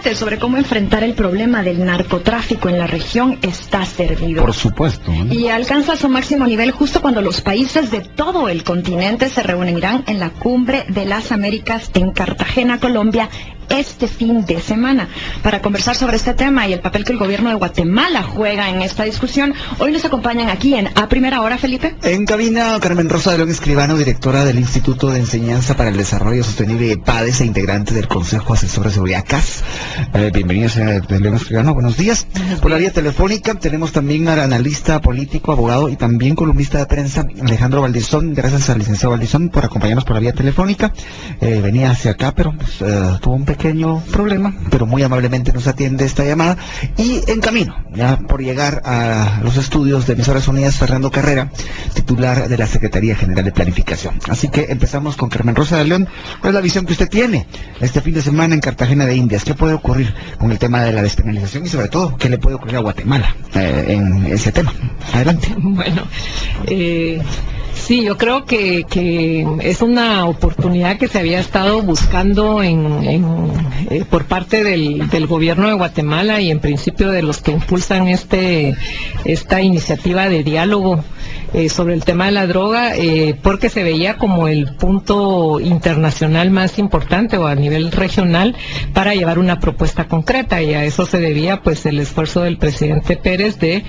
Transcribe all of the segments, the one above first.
debate sobre cómo enfrentar el problema del narcotráfico en la región está servido. Por supuesto. Y alcanza su máximo nivel justo cuando los países de todo el continente se reunirán en la Cumbre de las Américas en Cartagena, Colombia, este fin de semana. Para conversar sobre este tema y el papel que el gobierno de Guatemala juega en esta discusión, hoy nos acompañan aquí en A Primera Hora, Felipe. En cabina, Carmen Rosa de León Escribano, directora del Instituto de Enseñanza para el Desarrollo Sostenible PADES e integrante del Consejo Asesor de Seguridad CAS. Bienvenida, señora de León Escribano, buenos días. Por la vía telefónica tenemos también al analista político, abogado y también columnista de prensa, Alejandro Valdizón. Gracias al licenciado Valdizón por acompañarnos por la vía telefónica. Venía hacia acá, pero tuvo un pequeño problema, pero muy amablemente nos atiende esta llamada. Y en camino, ya por llegar a los estudios de Emisoras Unidas, Fernando Carrera, titular de la Secretaría General de Planificación. Así que empezamos con Carmen Rosa de León. ¿Cuál es la visión que usted tiene este fin de semana en Cartagena de Indias? ¿Qué puede ocurrir con el tema de la despenalización y sobre todo, qué le puede ocurrir a Guatemala en ese tema? Adelante. Bueno, sí, yo creo que es una oportunidad que se había estado buscando por parte del gobierno de Guatemala y en principio de los que impulsan esta iniciativa de diálogo sobre el tema de la droga, porque se veía como el punto internacional más importante o a nivel regional para llevar una propuesta concreta, y a eso se debía pues el esfuerzo del presidente Pérez de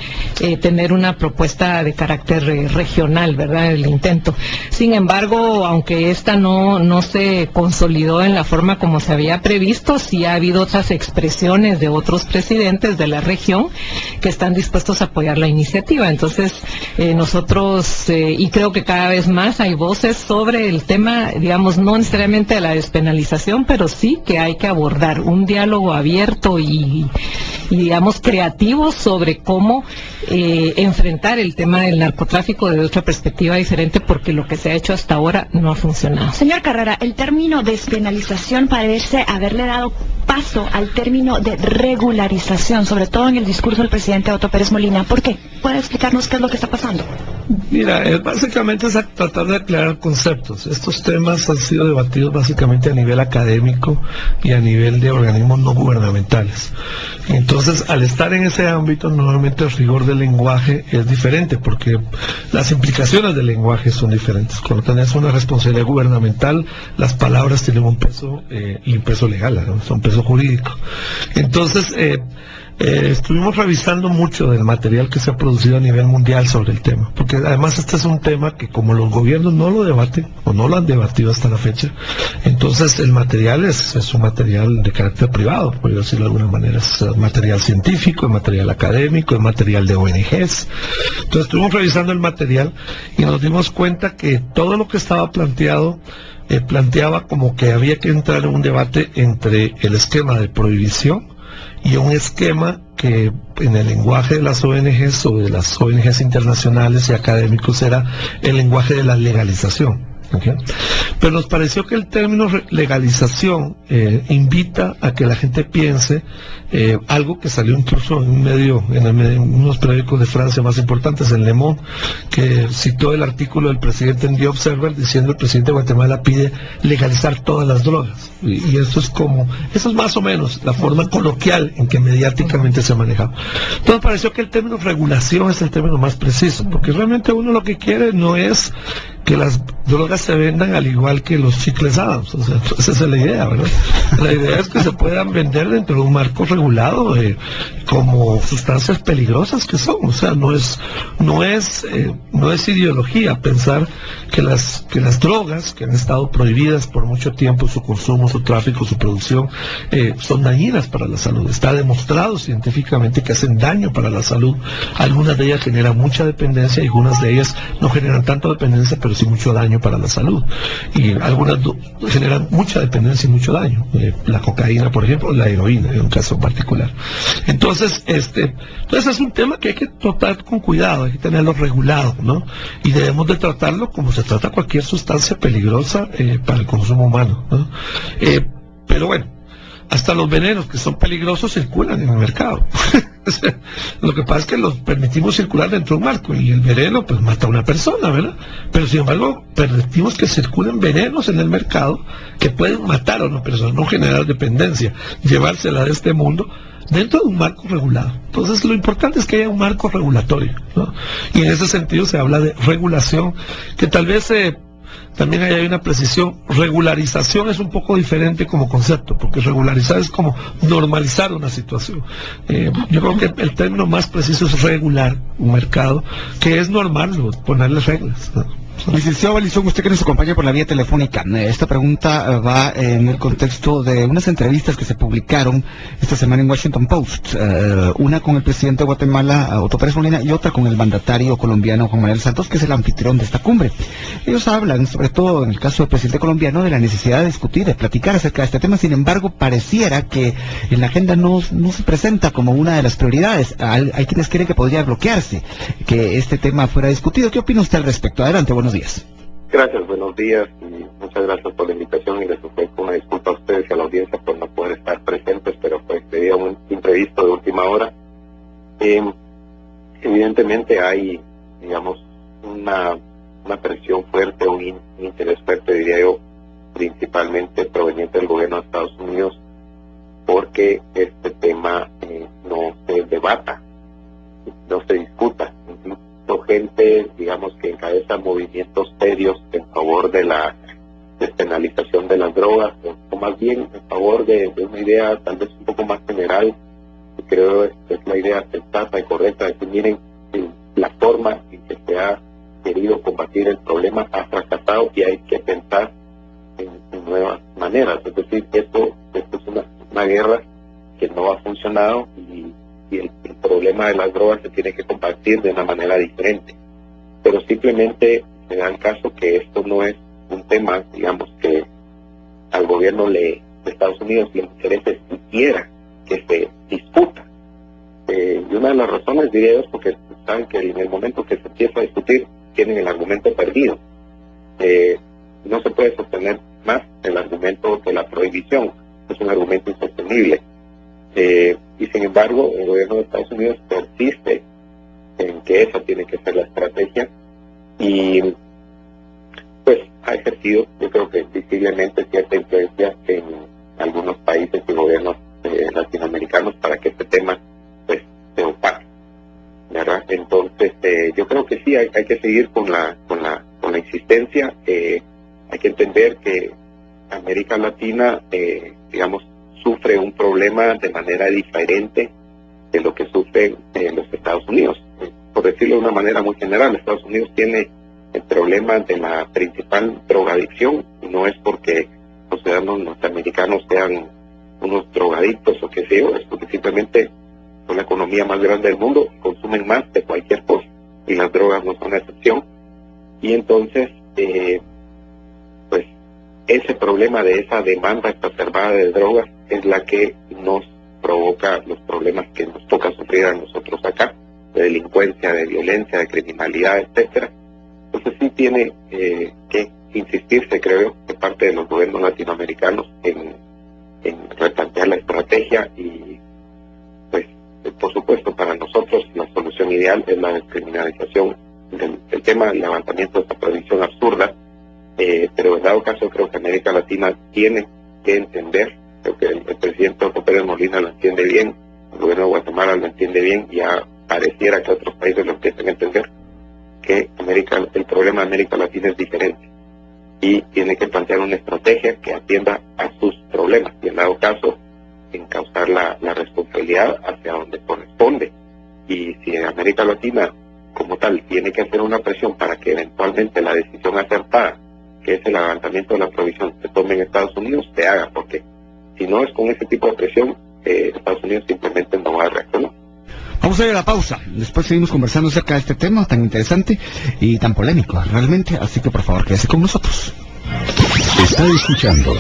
tener una propuesta de carácter regional, ¿verdad? El intento. Sin embargo, aunque esta no se consolidó en la forma como se había previsto, sí ha habido otras expresiones de otros presidentes de la región que están dispuestos a apoyar la iniciativa. Entonces, nosotros, y creo que cada vez más hay voces sobre el tema, digamos, no necesariamente de la despenalización, pero sí que hay que abordar un diálogo abierto y digamos, creativo sobre cómo enfrentar el tema del narcotráfico desde otra perspectiva diferente, porque lo que se ha hecho hasta ahora no ha funcionado. Señor Carrera, el término despenalización parece haberle dado paso al término de regularización, sobre todo en el discurso del presidente Otto Pérez Molina. ¿Por qué? ¿Puede explicarnos qué es lo que está pasando? Mira, básicamente es tratar de aclarar conceptos. Estos temas han sido debatidos básicamente a nivel académico y a nivel de organismos no gubernamentales. Entonces, al estar en ese ámbito, normalmente el rigor del lenguaje es diferente, porque las implicaciones del lenguaje son diferentes. Cuando tenés una responsabilidad gubernamental, las palabras tienen un peso y un peso legal, ¿no? Son peso jurídico. Entonces, estuvimos revisando mucho del material que se ha producido a nivel mundial sobre el tema, porque además este es un tema que como los gobiernos no lo debaten o no lo han debatido hasta la fecha, entonces el material es un material de carácter privado, por decirlo de alguna manera, es material científico, es material académico, es material de ONGs. Entonces estuvimos revisando el material y nos dimos cuenta que todo lo que estaba planteado planteaba como que había que entrar en un debate entre el esquema de prohibición y un esquema que en el lenguaje de las ONGs o de las ONGs internacionales y académicos era el lenguaje de la legalización. ¿Okay? Pero nos pareció que el término legalización invita a que la gente piense algo que salió incluso en un medio, en unos periódicos de Francia más importantes, en Le Monde, que citó el artículo del presidente en The Observer diciendo el presidente de Guatemala pide legalizar todas las drogas, y eso es más o menos la forma coloquial en que mediáticamente se ha manejado. Entonces pareció que el término regulación es el término más preciso, porque realmente uno lo que quiere no es que las drogas se vendan al igual que los chicles Adams, o sea, esa es la idea, ¿verdad? La idea es que se puedan vender dentro de un marco regulado como sustancias peligrosas que son, o sea, no es ideología pensar que las drogas que han estado prohibidas por mucho tiempo, su consumo, su tráfico, su producción, son dañinas para la salud. Está demostrado científicamente que hacen daño para la salud. Algunas de ellas generan mucha dependencia y algunas de ellas no generan tanto dependencia, pero sí mucho daño para la salud. Y algunas generan mucha dependencia y mucho daño. La cocaína, por ejemplo, la heroína, en un caso particular. Entonces es un tema que hay que tratar con cuidado, hay que tenerlo regulado, ¿no? Y debemos de tratarlo como se trata cualquier sustancia peligrosa para el consumo humano, ¿no? Pero bueno, hasta los venenos que son peligrosos circulan en el mercado. O sea, lo que pasa es que los permitimos circular dentro de un marco y el veneno pues mata a una persona, ¿verdad? Pero sin embargo permitimos que circulen venenos en el mercado que pueden matar a una persona, no generar dependencia, llevársela de este mundo dentro de un marco regulado. Entonces lo importante es que haya un marco regulatorio, ¿no? Y en ese sentido se habla de regulación, que tal vez también hay una precisión. Regularización es un poco diferente como concepto, porque regularizar es como normalizar una situación. Yo creo que el término más preciso es regular un mercado, que es normal ponerle reglas, ¿no? Licenciado Valizón, usted que nos acompaña por la vía telefónica, esta pregunta va en el contexto de unas entrevistas que se publicaron esta semana en Washington Post, una con el presidente de Guatemala, Otto Pérez Molina, y otra con el mandatario colombiano Juan Manuel Santos, que es el anfitrión de esta cumbre. Ellos hablan, sobre todo en el caso del presidente colombiano, de la necesidad de discutir, de platicar acerca de este tema. Sin embargo, pareciera que en la agenda no se presenta como una de las prioridades. Hay quienes creen que podría bloquearse que este tema fuera discutido. ¿Qué opina usted al respecto? Adelante, buenos días. Gracias, buenos días y muchas gracias por la invitación y les ofrezco una disculpa a ustedes y a la audiencia por no poder estar presentes, pero pues sería un imprevisto de última hora. Evidentemente hay, digamos, una presión fuerte, un interés fuerte, diría yo, principalmente proveniente del gobierno de Estados Unidos, porque este tema no se debata, no se discuta. Gente, digamos, que encabeza movimientos serios en favor de la despenalización de las drogas, o más bien en favor de una idea tal vez un poco más general, que creo es la idea sensata y correcta, de que miren, la forma en que se ha querido combatir el problema ha fracasado y hay que pensar en nuevas maneras. Es decir, esto es una guerra que no ha funcionado y el problema de las drogas se tiene que combatir de una manera diferente. Pero simplemente se da el caso que esto no es un tema, digamos, que al gobierno de Estados Unidos le interese siquiera que se discuta. Y una de las razones, diría yo, es porque saben que en el momento que se empieza a discutir tienen el argumento perdido. No se puede sostener más el argumento de la prohibición, es un argumento insostenible. Y sin embargo el gobierno de Estados Unidos persiste en que esa tiene que ser la estrategia y pues ha ejercido, yo creo que visiblemente, cierta influencia en algunos países y gobiernos latinoamericanos para que este tema pues se opaque, ¿verdad? Entonces yo creo que sí hay que seguir con la insistencia. Hay que entender que América Latina digamos sufre un problema de manera diferente de lo que sufren los Estados Unidos. Por decirlo de una manera muy general, Estados Unidos tiene el problema de la principal drogadicción, y no es porque los ciudadanos norteamericanos sean unos drogadictos o qué sé yo, es porque simplemente son la economía más grande del mundo, consumen más de cualquier cosa, y las drogas no son la excepción. Y entonces, pues, ese problema de esa demanda exacerbada de drogas es la que nos provoca los problemas que nos toca sufrir a nosotros acá, de delincuencia, de violencia, de criminalidad, etcétera. Entonces sí tiene que insistirse, creo yo, de parte de los gobiernos latinoamericanos en replantear la estrategia y, pues, por supuesto, para nosotros la solución ideal es la descriminalización del tema, el levantamiento de esta prohibición absurda, pero en dado caso creo que América Latina tiene que entender, creo que el presidente Otto Pérez Molina lo entiende bien, el gobierno de Guatemala lo entiende bien, y ya pareciera que otros países lo empiezan a entender, que el problema de América Latina es diferente y tiene que plantear una estrategia que atienda a sus problemas y en dado caso encauzar la responsabilidad hacia donde corresponde. Y si en América Latina como tal tiene que hacer una presión para que eventualmente la decisión acertada, que es el levantamiento de la prohibición, se tome en Estados Unidos, se haga, porque si no es con ese tipo de presión, Estados Unidos simplemente no va a reaccionar. Vamos a ir a la pausa, después seguimos conversando acerca de este tema tan interesante y tan polémico realmente, así que por favor quédese con nosotros. Está escuchando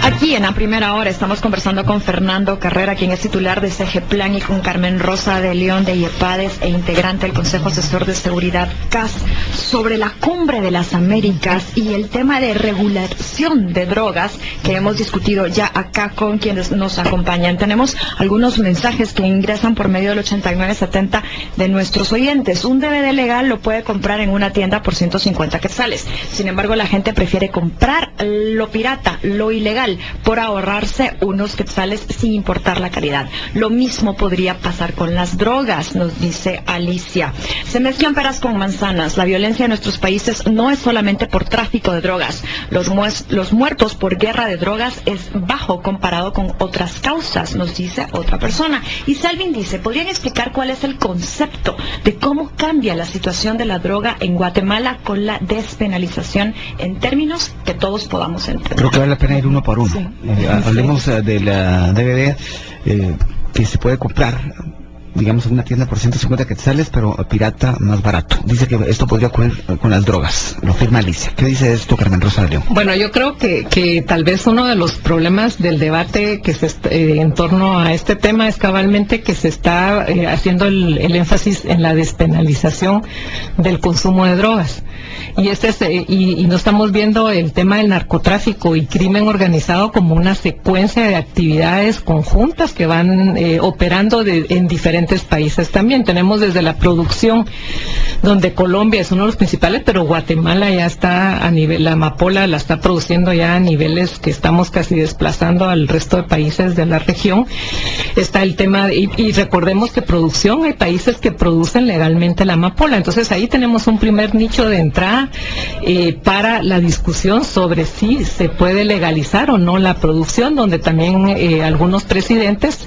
Aquí Hoy en la primera hora estamos conversando con Fernando Carrera, quien es titular de CGPLAN, y con Carmen Rosa de León de IEPADES e integrante del Consejo Asesor de Seguridad CAS, sobre la Cumbre de las Américas y el tema de regulación de drogas que hemos discutido ya acá con quienes nos acompañan. Tenemos algunos mensajes que ingresan por medio del 8970 de nuestros oyentes. Un DVD legal lo puede comprar en una tienda por 150 quetzales. Sin embargo, la gente prefiere comprar lo pirata, lo ilegal, por ahorrarse unos quetzales sin importar la calidad. Lo mismo podría pasar con las drogas, nos dice Alicia. Se mezclan peras con manzanas. La violencia en nuestros países no es solamente por tráfico de drogas. Los muertos por guerra de drogas es bajo comparado con otras causas, nos dice otra persona. Y Selvin dice, ¿podrían explicar cuál es el concepto de cómo cambia la situación de la droga en Guatemala con la despenalización en términos que todos podamos entender? Creo que vale la pena ir uno por uno. Sí. Hablemos de la DVD que se puede comprar, digamos, en una tienda por 150 quetzales, pero pirata más barato. Dice que esto podría ocurrir con las drogas. Lo firma Alicia. ¿Qué dice esto, Carmen Rosa de León? Bueno, yo creo que tal vez uno de los problemas del debate que en torno a este tema es cabalmente que se está haciendo el énfasis en la despenalización del consumo de drogas. Y no estamos viendo el tema del narcotráfico y crimen organizado como una secuencia de actividades conjuntas que van operando en diferentes países también. Tenemos desde la producción, donde Colombia es uno de los principales, pero Guatemala ya está a nivel, la amapola la está produciendo ya a niveles que estamos casi desplazando al resto de países de la región. Está el tema, y recordemos que producción, hay países que producen legalmente la amapola. Entonces ahí tenemos un primer nicho de entrada para la discusión sobre si se puede legalizar o no la producción, donde también algunos presidentes,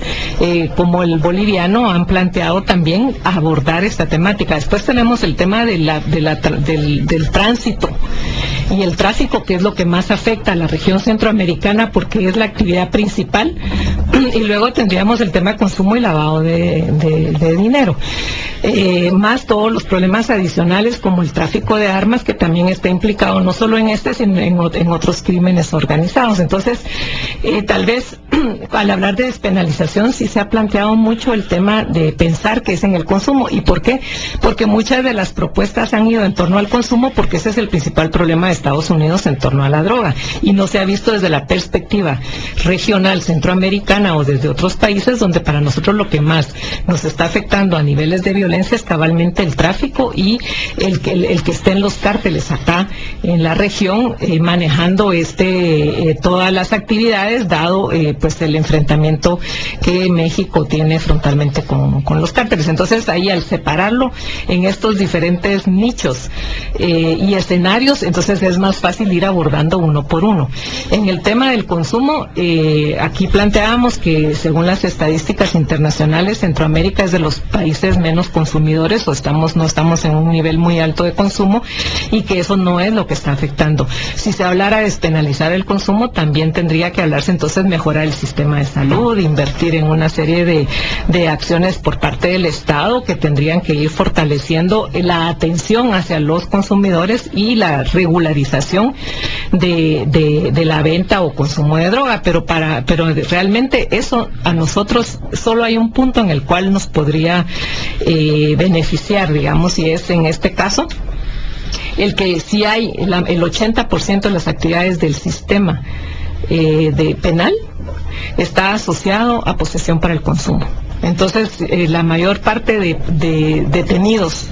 como el boliviano, han planteado también abordar esta temática. Después tenemos el tema del tránsito y el tráfico, que es lo que más afecta a la región centroamericana porque es la actividad principal, y luego tendríamos el tema de consumo y lavado de dinero, más todos los problemas adicionales como el tráfico de armas, que también está implicado no solo en este, sino en otros crímenes organizados. Entonces, tal vez al hablar de despenalización sí se ha planteado mucho el tema de pensar que es en el consumo. ¿Y por qué? Porque muchas de las propuestas han ido en torno al consumo, porque ese es el principal problema de Estados Unidos en torno a la droga, y no se ha visto desde la perspectiva regional centroamericana o desde otros países, donde para nosotros lo que más nos está afectando a niveles de violencia es cabalmente el tráfico y el que estén los cárteles acá en la región manejando todas las actividades, dado pues el enfrentamiento que México tiene frontalmente con los cárteles. Entonces ahí, al separarlo en estos diferentes nichos y escenarios, entonces es más fácil ir abordando uno por uno. En el tema del consumo, aquí planteábamos que según las estadísticas internacionales, Centroamérica es de los países menos consumidores, o no estamos en un nivel muy alto de consumo, y que eso no es lo que está afectando. Si se hablara de despenalizar el consumo, también tendría que hablarse entonces mejorar el sistema de salud, invertir en una serie de acciones por parte del Estado que tendrían que ir fortaleciendo la atención hacia los consumidores y la regularización de la venta o consumo de droga, pero realmente eso a nosotros solo hay un punto en el cual nos podría beneficiar, digamos, y es en este caso el que si hay el 80% de las actividades del sistema de penal está asociado a posesión para el consumo. Entonces, la mayor parte de detenidos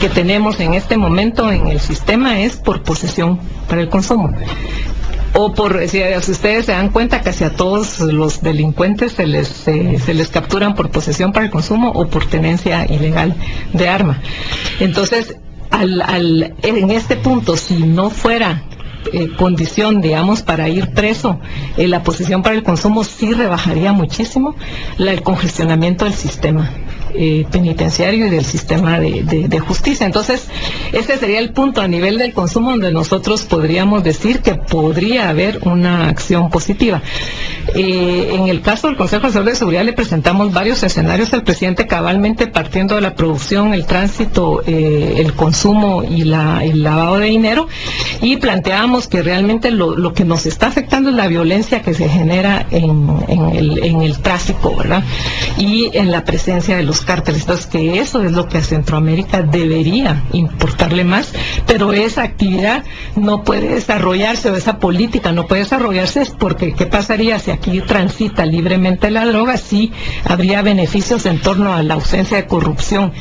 que tenemos en este momento en el sistema es por posesión para el consumo. O si ustedes se dan cuenta, casi a todos los delincuentes se les capturan por posesión para el consumo o por tenencia ilegal de arma. Entonces, en este punto, si no fuera condición, digamos, para ir preso, la posesión para el consumo sí rebajaría muchísimo el congestionamiento del sistema. penitenciario y del sistema de justicia. Entonces, ese sería el punto a nivel del consumo donde nosotros podríamos decir que podría haber una acción positiva. En el caso del Consejo Asesor de Seguridad le presentamos varios escenarios al presidente, cabalmente partiendo de la producción, el tránsito, el consumo y el lavado de dinero, y planteamos que realmente lo que nos está afectando es la violencia que se genera en el tráfico, ¿verdad? Y en la presencia de los cárteles. Entonces, que eso es lo que a Centroamérica debería importarle más, pero esa actividad no puede desarrollarse, o esa política no puede desarrollarse, porque ¿qué pasaría si aquí transita libremente la droga? Sí habría beneficios en torno a la ausencia de corrupción,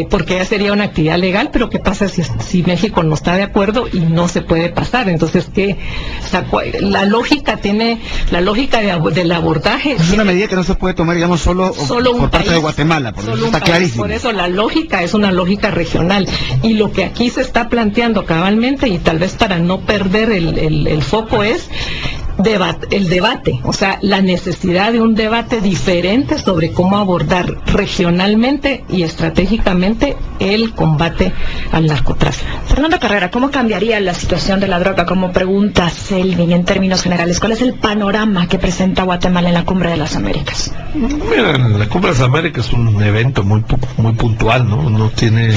porque ya sería una actividad legal, pero ¿qué pasa si México no está de acuerdo y no se puede pasar? Entonces, la lógica del abordaje es una medida que no se puede tomar, digamos, solo por parte de Guatemala, por eso está clarísimo. Por eso la lógica es una lógica regional, y lo que aquí se está planteando cabalmente, y tal vez para no perder el foco, es el debate, o sea, la necesidad de un debate diferente sobre cómo abordar regionalmente y estratégicamente el combate al narcotráfico. Fernando Carrera, ¿cómo cambiaría la situación de la droga? Como pregunta Selvin, en términos generales, ¿cuál es el panorama que presenta Guatemala en la Cumbre de las Américas? Mira, la Cumbre de las Américas es un evento muy puntual, ¿no? No tiene,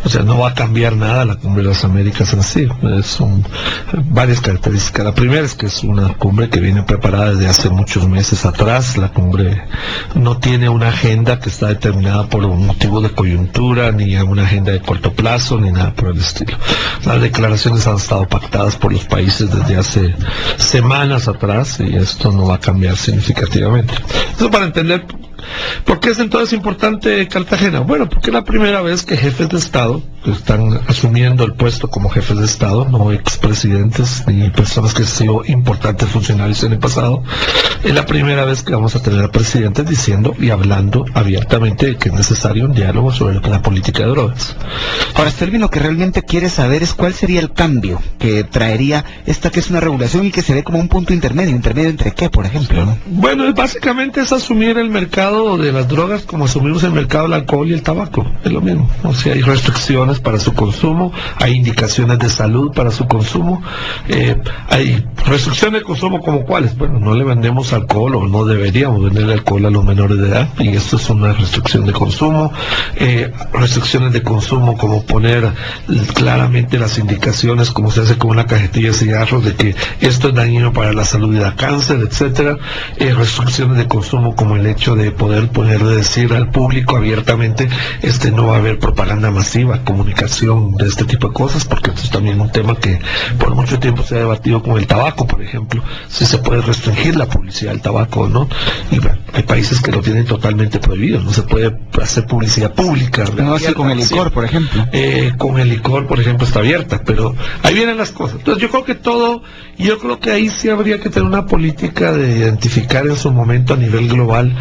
o sea, no va a cambiar nada la Cumbre de las Américas en sí. Son varias características. La primera es que es una cumbre que viene preparada desde hace muchos meses atrás. La cumbre no tiene una agenda que está determinada por un motivo de coyuntura, ni una agenda de corto plazo, ni nada por el estilo. Las declaraciones han estado pactadas por los países desde hace semanas atrás, y esto no va a cambiar significativamente. Eso para entender ¿por qué es entonces importante Cartagena? Bueno, porque es la primera vez que jefes de Estado están asumiendo el puesto como jefes de Estado, no expresidentes ni personas que han sido importantes funcionarios en el pasado. Es la primera vez que vamos a tener a presidentes diciendo y hablando abiertamente de que es necesario un diálogo sobre la política de drogas. Ahora, Selvin, lo que realmente quiere saber es cuál sería el cambio que traería esta, que es una regulación y que se ve como un punto intermedio entre qué, por ejemplo, ¿no? Bueno, básicamente es asumir el mercado de las drogas como asumimos el mercado del alcohol y el tabaco, es lo mismo. O sea, hay restricciones para su consumo, hay indicaciones de salud para su consumo, hay restricciones de consumo como cuáles. Bueno, no le vendemos alcohol, o no deberíamos venderle alcohol a los menores de edad, y esto es una restricción de consumo. Restricciones de consumo como poner claramente las indicaciones, como se hace con una cajetilla de cigarros, de que esto es dañino para la salud y da cáncer, etcétera. Restricciones de consumo como el hecho de poder decir al público abiertamente, no va a haber propaganda masiva, comunicación de este tipo de cosas, porque esto es también un tema que por mucho tiempo se ha debatido con el tabaco, por ejemplo, si se puede restringir la publicidad del tabaco o no, y bueno, hay países que lo tienen totalmente prohibido, no se puede hacer publicidad pública. No, así con el licor, por ejemplo. Con el licor, por ejemplo, está abierta, pero ahí vienen las cosas. Entonces yo creo que ahí sí habría que tener una política de identificar en su momento a nivel global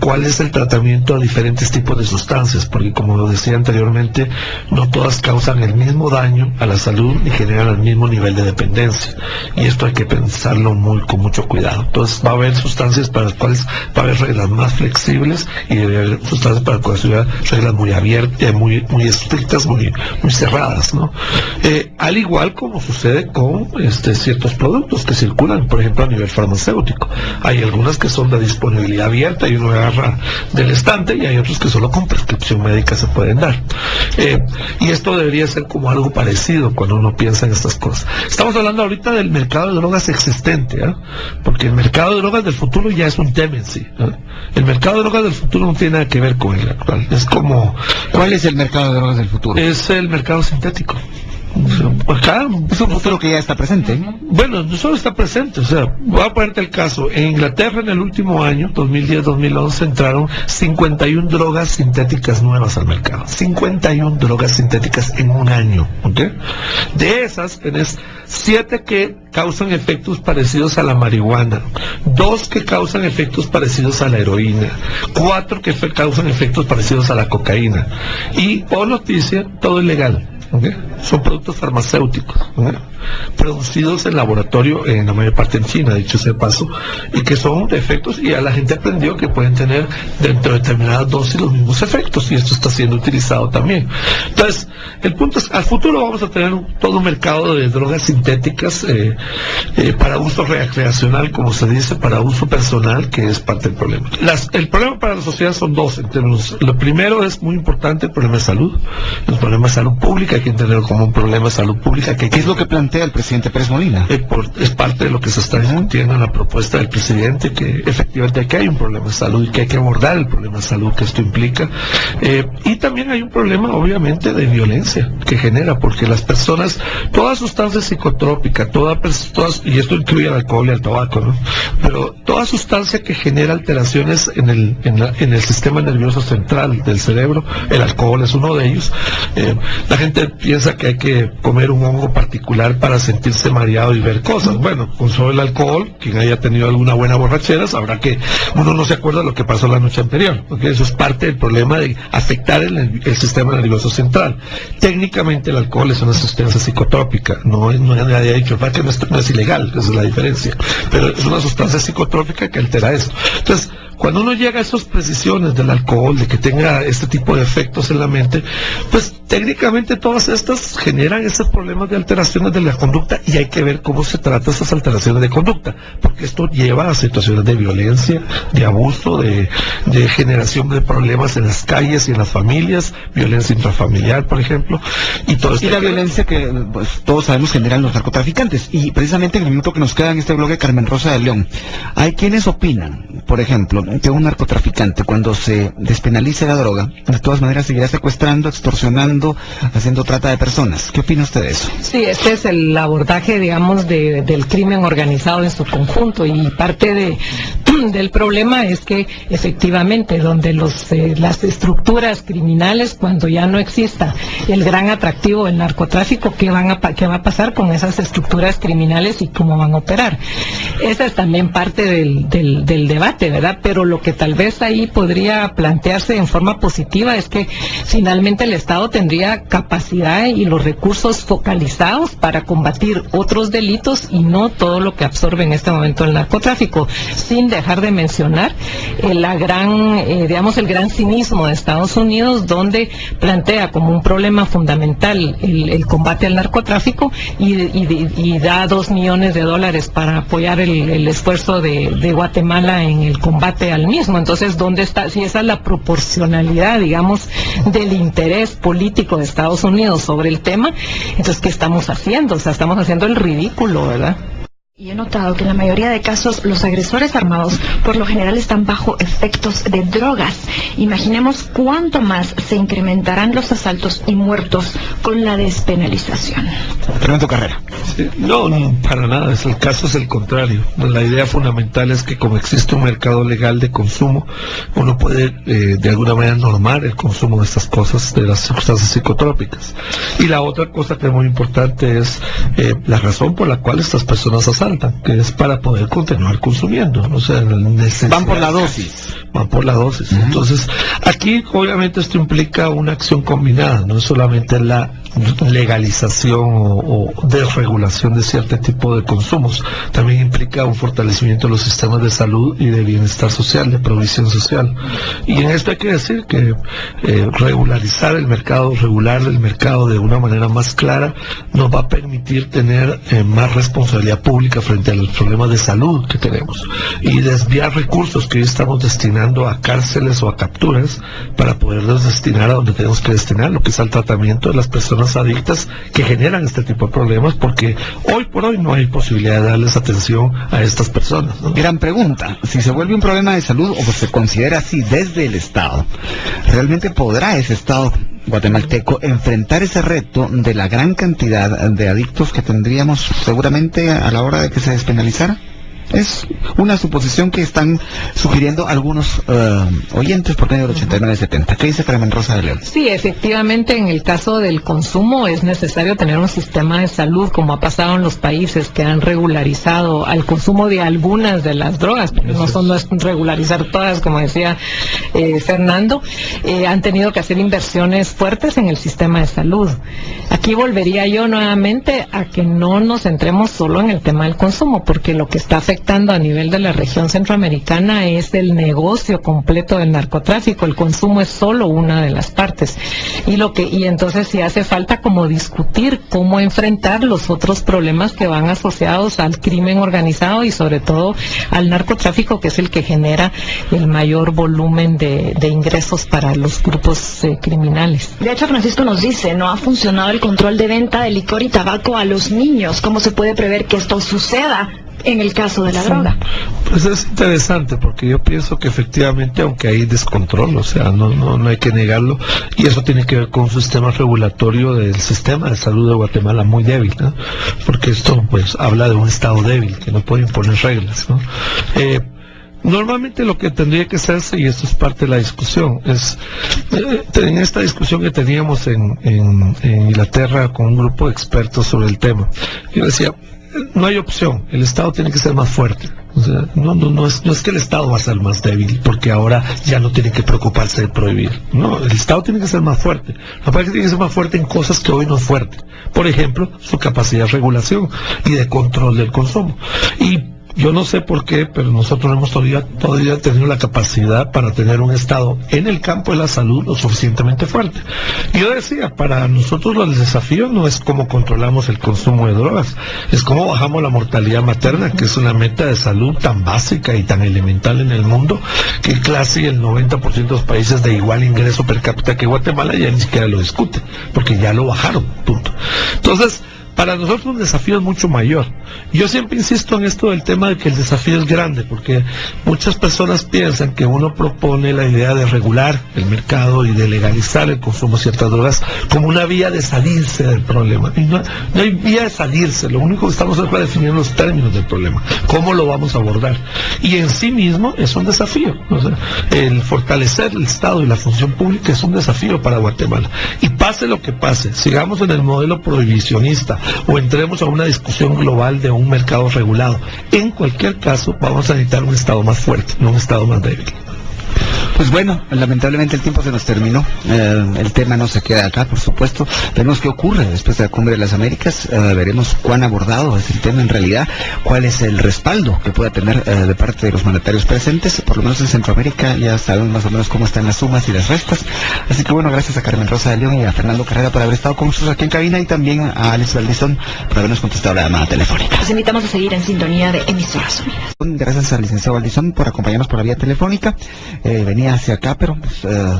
cuál es el tratamiento a diferentes tipos de sustancias, porque como lo decía anteriormente, no todas causan el mismo daño a la salud ni generan el mismo nivel de dependencia, y esto hay que pensarlo con mucho cuidado. Entonces va a haber sustancias para las cuales va a haber reglas más flexibles, y debe haber sustancias para las cuales va a haber reglas muy abiertas, muy estrictas, muy cerradas, ¿no? Al igual como sucede con ciertos productos que circulan, por ejemplo, a nivel farmacéutico. Hay algunas que son de disponibilidad abierta y uno agarra del estante, y hay otros que solo con prescripción médica se pueden dar. Y esto debería ser como algo parecido cuando uno piensa en estas cosas. Estamos hablando ahorita del mercado de drogas existente, porque el mercado de drogas del futuro ya es un tema en sí. El mercado de drogas del futuro no tiene nada que ver con el actual. Es como... ¿Cuál es el mercado de drogas del futuro? Es el mercado sintético. Acá es un futuro que ya está presente. Bueno, no solo está presente, o sea, voy a ponerte el caso. En Inglaterra en el último año, 2010-2011, entraron 51 drogas sintéticas nuevas al mercado. 51 drogas sintéticas en un año, ¿ok? De esas tenés 7 que causan efectos parecidos a la marihuana, 2 que causan efectos parecidos a la heroína, 4 que causan efectos parecidos a la cocaína, y, por noticia, todo es legal. ¿okay? Son productos farmacéuticos, ¿okay? Producidos en laboratorio, en la mayor parte en China, dicho sea de paso, y que son efectos, y a la gente aprendió que pueden tener dentro de determinadas dosis los mismos efectos, y esto está siendo utilizado también. Entonces, el punto es, al futuro vamos a tener todo un mercado de drogas sintéticas para uso recreacional, como se dice, para uso personal, que es parte del problema. El problema para la sociedad son dos, en términos, lo primero es muy importante, el problema de salud, el problema de salud pública, hay que entenderlo como un problema de salud pública. ¿Qué es lo que plantea el presidente Pérez Molina? Es parte de lo que se está discutiendo en la propuesta del presidente, que efectivamente aquí hay un problema de salud y que hay que abordar el problema de salud que esto implica. Y también hay un problema, obviamente, de violencia que genera, porque las personas, toda sustancia psicotrópica, y esto incluye el alcohol y el tabaco, ¿no? Pero toda sustancia que genera alteraciones en el sistema nervioso central del cerebro, el alcohol es uno de ellos. La gente piensa que hay que comer un hongo particular para sentirse mareado y ver cosas. Bueno, con solo el alcohol, quien haya tenido alguna buena borrachera, sabrá que uno no se acuerda de lo que pasó la noche anterior, porque eso es parte del problema de afectar el sistema nervioso central. Técnicamente el alcohol es una sustancia psicotrópica, no nadie ha dicho, que no es ilegal, esa es la diferencia, pero es una sustancia psicotrópica que altera eso. Entonces, cuando uno llega a esas precisiones del alcohol, de que tenga este tipo de efectos en la mente, pues técnicamente todas estas generan esos problemas de alteraciones de la conducta, y hay que ver cómo se trata esas alteraciones de conducta, porque esto lleva a situaciones de violencia, de abuso, de generación de problemas en las calles y en las familias, violencia intrafamiliar, por ejemplo, y todo esto. Y la violencia que pues, todos sabemos generan los narcotraficantes. Y precisamente en el minuto que nos queda en este bloque, Carmen Rosa de León, hay quienes opinan, por ejemplo, que un narcotraficante, cuando se despenalice la droga, de todas maneras seguirá secuestrando, extorsionando, haciendo trata de personas. ¿Qué opina usted de eso? Sí, este es el abordaje, digamos, del crimen organizado en su conjunto, y parte del problema es que efectivamente donde las estructuras criminales, cuando ya no exista el gran atractivo del narcotráfico, ¿qué va a pasar con esas estructuras criminales y cómo van a operar? Esa es también parte del debate, ¿verdad? Pero lo que tal vez ahí podría plantearse en forma positiva es que finalmente el Estado tendría capacidad y los recursos focalizados para combatir otros delitos y no todo lo que absorbe en este momento el narcotráfico, sin dejar de mencionar el gran cinismo de Estados Unidos, donde plantea como un problema fundamental el combate al narcotráfico y da $2 millones para apoyar el esfuerzo de Guatemala en el combate al mismo. Entonces, ¿dónde está? Si esa es la proporcionalidad, digamos, del interés político de Estados Unidos sobre el tema, entonces, ¿qué estamos haciendo? O sea, estamos haciendo el ridículo, ¿verdad? Y he notado que en la mayoría de casos los agresores armados por lo general están bajo efectos de drogas. Imaginemos cuánto más se incrementarán los asaltos y muertos con la despenalización. Fernando Carrera. Sí, no, para nada, el caso es el contrario. La idea fundamental es que como existe un mercado legal de consumo, uno puede de alguna manera normar el consumo de estas cosas, de las sustancias psicotrópicas. Y la otra cosa que es muy importante es la razón por la cual estas personas asaltan, que es para poder continuar consumiendo, o sea, van por la dosis. Entonces, aquí obviamente esto implica una acción combinada, no es solamente la legalización o desregulación de cierto tipo de consumos, también implica un fortalecimiento de los sistemas de salud y de bienestar social, de provisión social. Y en esto hay que decir que regular el mercado de una manera más clara nos va a permitir tener más responsabilidad pública frente a los problemas de salud que tenemos, y desviar recursos que hoy estamos destinando a cárceles o a capturas para poderlos destinar a donde tenemos que destinar, lo que es al tratamiento de las personas adictas que generan este tipo de problemas, porque hoy por hoy no hay posibilidad de darles atención a estas personas, ¿no? Gran pregunta, si se vuelve un problema de salud o se considera así desde el Estado, ¿realmente podrá ese Estado guatemalteco enfrentar ese reto de la gran cantidad de adictos que tendríamos seguramente a la hora de que se despenalizara? Es una suposición que están sugiriendo algunos oyentes por medio del 8970. ¿Qué dice Carmen Rosa de León? Sí, efectivamente, en el caso del consumo es necesario tener un sistema de salud, como ha pasado en los países que han regularizado al consumo de algunas de las drogas, porque no es regularizar todas, como decía Fernando. Han tenido que hacer inversiones fuertes en el sistema de salud. Aquí volvería yo nuevamente a que no nos centremos solo en el tema del consumo, porque lo que está afectando a nivel de la región centroamericana es el negocio completo del narcotráfico. El consumo es solo una de las partes. Y entonces sí hace falta como discutir cómo enfrentar los otros problemas que van asociados al crimen organizado y sobre todo al narcotráfico, que es el que genera el mayor volumen de ingresos para los grupos criminales. De hecho, Francisco nos dice, no ha funcionado el control de venta de licor y tabaco a los niños. ¿Cómo se puede prever que esto suceda en el caso de la droga? Pues es interesante, porque yo pienso que efectivamente, aunque hay descontrol, o sea, no hay que negarlo, y eso tiene que ver con un sistema regulatorio del sistema de salud de Guatemala muy débil, ¿no? Porque esto pues habla de un estado débil que no puede imponer reglas, ¿no? Normalmente lo que tendría que hacerse, y esto es parte de la discusión, es en esta discusión que teníamos en Inglaterra con un grupo de expertos sobre el tema, yo decía, no hay opción, el Estado tiene que ser más fuerte. O sea, no es que el Estado va a ser más débil, porque ahora ya no tiene que preocuparse de prohibir. No, el Estado tiene que ser más fuerte. Lo que pasa es que tiene que ser más fuerte en cosas que hoy no es fuerte. Por ejemplo, su capacidad de regulación y de control del consumo. Y yo no sé por qué, pero nosotros no hemos todavía tenido la capacidad para tener un Estado en el campo de la salud lo suficientemente fuerte. Yo decía, para nosotros el desafío no es cómo controlamos el consumo de drogas, es cómo bajamos la mortalidad materna, que es una meta de salud tan básica y tan elemental en el mundo, que casi el 90% de los países de igual ingreso per cápita que Guatemala ya ni siquiera lo discuten, porque ya lo bajaron, punto. Entonces, para nosotros un desafío es mucho mayor. Yo siempre insisto en esto del tema de que el desafío es grande, porque muchas personas piensan que uno propone la idea de regular el mercado y de legalizar el consumo de ciertas drogas como una vía de salirse del problema. Y no hay vía de salirse, lo único que estamos haciendo es definir los términos del problema, cómo lo vamos a abordar. Y en sí mismo es un desafío. O sea, el fortalecer el Estado y la función pública es un desafío para Guatemala. Y pase lo que pase, sigamos en el modelo prohibicionista o entremos a una discusión global de un mercado regulado, en cualquier caso vamos a necesitar un Estado más fuerte, no un Estado más débil. Pues bueno, lamentablemente el tiempo se nos terminó. El tema no se queda acá, por supuesto. Veremos qué ocurre después de la Cumbre de las Américas. Veremos cuán abordado es el tema en realidad, cuál es el respaldo que pueda tener de parte de los mandatarios presentes. Por lo menos en Centroamérica ya sabemos más o menos cómo están las sumas y las restas. Así que bueno, gracias a Carmen Rosa de León y a Fernando Carrera por haber estado con nosotros aquí en cabina, y también a Alex Valdizón por habernos contestado la llamada telefónica. Los invitamos a seguir en sintonía de Emisoras Unidas. Gracias al licenciado Valdizón por acompañarnos por la vía telefónica. Venía hacia acá, pero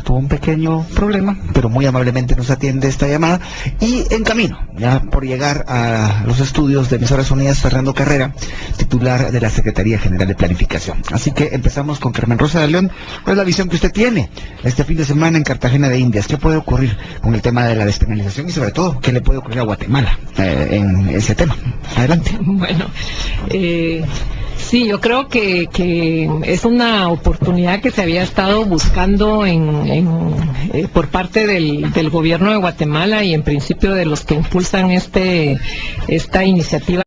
tuvo un pequeño problema, pero muy amablemente nos atiende esta llamada, y en camino, ya por llegar a los estudios de Emisoras Unidas, Fernando Carrera, titular de la Secretaría General de Planificación. Así que empezamos con Carmen Rosa de León. ¿Cuál es la visión que usted tiene este fin de semana en Cartagena de Indias? ¿Qué puede ocurrir con el tema de la despenalización y sobre todo, qué le puede ocurrir a Guatemala en ese tema? Adelante. Bueno, sí, yo creo que es una oportunidad que se había estado buscando por parte del gobierno de Guatemala y en principio de los que impulsan esta iniciativa.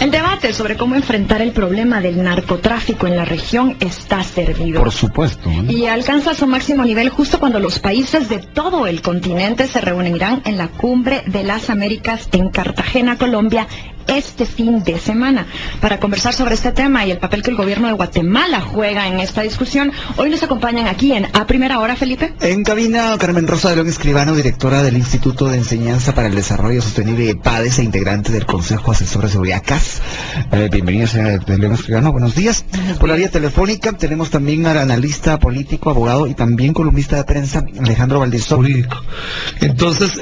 El debate sobre cómo enfrentar el problema del narcotráfico en la región está servido. Por supuesto. Y alcanza su máximo nivel justo cuando los países de todo el continente se reunirán en la Cumbre de las Américas en Cartagena, Colombia, este fin de semana. Para conversar sobre este tema y el papel que el gobierno de Guatemala juega en esta discusión, hoy nos acompañan aquí en A Primera Hora, Felipe. En cabina, Carmen Rosa de León Escribano, directora del Instituto de Enseñanza para el Desarrollo Sostenible de PADES e integrante del Consejo Asesor de Seguridad CAS. Bienvenida, señora de León Escribano, buenos días. Por la vía telefónica tenemos también al analista político, abogado y también columnista de prensa, Alejandro Valdizón. Jurídico. Entonces,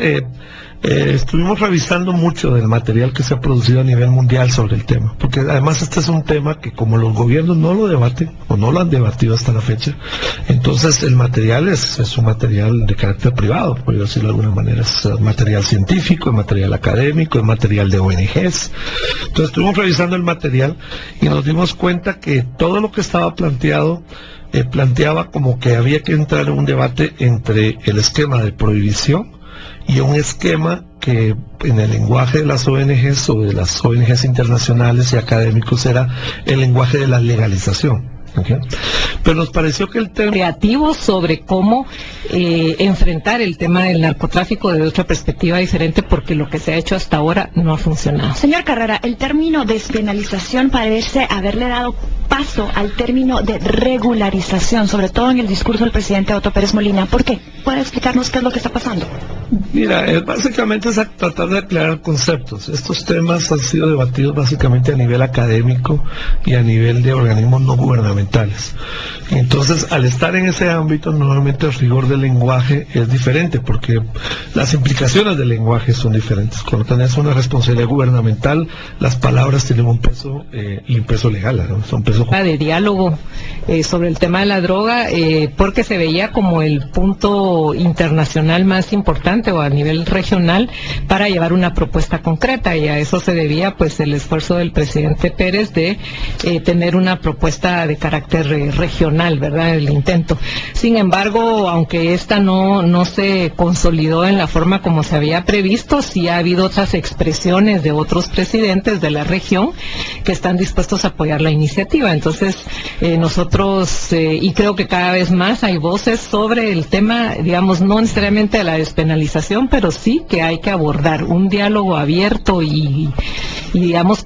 Estuvimos revisando mucho del material que se ha producido a nivel mundial sobre el tema, porque además este es un tema que como los gobiernos no lo debaten o no lo han debatido hasta la fecha, entonces el material es un material de carácter privado, por decirlo de alguna manera, es material científico, es material académico, es material de ONGs. Entonces estuvimos revisando el material y nos dimos cuenta que todo lo que estaba planteado planteaba como que había que entrar en un debate entre el esquema de prohibición y un esquema que en el lenguaje de las ONGs o de las ONGs internacionales y académicos era el lenguaje de la legalización. ¿Okay? Pero nos pareció que el tema creativo sobre cómo enfrentar el tema del narcotráfico desde otra perspectiva diferente, porque lo que se ha hecho hasta ahora no ha funcionado. Señor Carrera, el término despenalización parece haberle dado paso al término de regularización, sobre todo en el discurso del presidente Otto Pérez Molina. ¿Por qué? ¿Puede explicarnos qué es lo que está pasando? Mira, básicamente es tratar de aclarar conceptos. Estos temas han sido debatidos básicamente a nivel académico y a nivel de organismos no gubernamentales. Entonces, al estar en ese ámbito, normalmente el rigor del lenguaje es diferente, porque las implicaciones del lenguaje son diferentes. Cuando tenés una responsabilidad gubernamental, las palabras tienen un peso y un peso legal, ¿no? Son peso de diálogo sobre el tema de la droga, porque se veía como el punto internacional más importante o a nivel regional para llevar una propuesta concreta, y a eso se debía pues el esfuerzo del presidente Pérez de tener una propuesta de carácter regional, ¿verdad? El intento. Sin embargo, aunque esta no se consolidó en la forma como se había previsto, sí ha habido otras expresiones de otros presidentes de la región que están dispuestos a apoyar la iniciativa. Entonces, nosotros, y creo que cada vez más hay voces sobre el tema, digamos, no necesariamente de la despenalización, pero sí que hay que abordar un diálogo abierto y digamos que